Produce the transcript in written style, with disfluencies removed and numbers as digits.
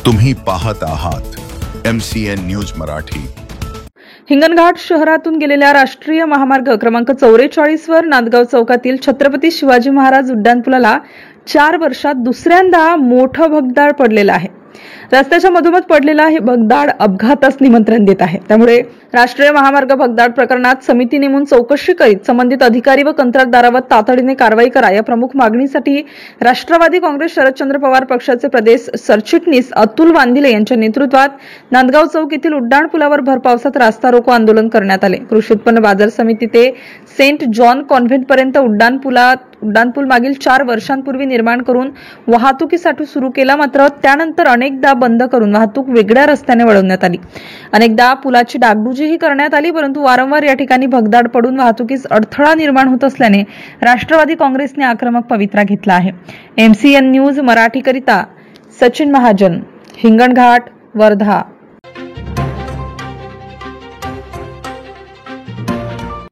तुम्ही पाहत आहात MCN न्यूज मराठी। हिंगणघाट शहरातून गेलेल्या राष्ट्रीय महामार्ग क्रमांक 44 वर नांदगाव चौकातील छत्रपती शिवाजी महाराज उड्डाणपुलाला 4 वर्षात दुसऱ्यांदा मोठं भगदाड पडलेलं आहे। रस्त्याच्या मधोमध पडलेला हे भगदाड अपघातास निमंत्रण देत आहे। त्यामुळे राष्ट्रीय महामार्ग भगदाड प्रकरणात समिती नेमून चौकशी करीत संबंधित अधिकारी व कंत्राटदारावर तातडीने कारवाई करा या प्रमुख मागणीसाठी राष्ट्रवादी काँग्रेस शरदचंद्र पवार पक्षाचे प्रदेश सरचिटणीस अतुल वांदिले यांच्या नेतृत्वात नांदगाव चौक येथील उड्डाणपुलावर भर पावसात रास्ता रोको आंदोलन करण्यात आले। कृषी उत्पन्न बाजार समिती ते सेंट जॉन कॉन्व्हेंट पर्यंत उड्डाणपूल मागील 4 वर्षांपूर्वी निर्माण करून वाहतुकीसाठी सुरू केला, मात्र त्यानंतर अनेकदा बंद करून वाहतूक वेगळ्या रस्त्याने वळवण्यात आली। अनेकदा पुलाची डागडुजीही करण्यात आली, परंतु वारंवार या ठिकाणी भगदाड पडून वाहतुकीस अडथळा निर्माण होत असल्याने राष्ट्रवादी काँग्रेसने आक्रमक पवित्रा घेतला आहे। MCN न्यूज मराठी करिता सचिन महाजन, हिंगणघाट, वर्धा।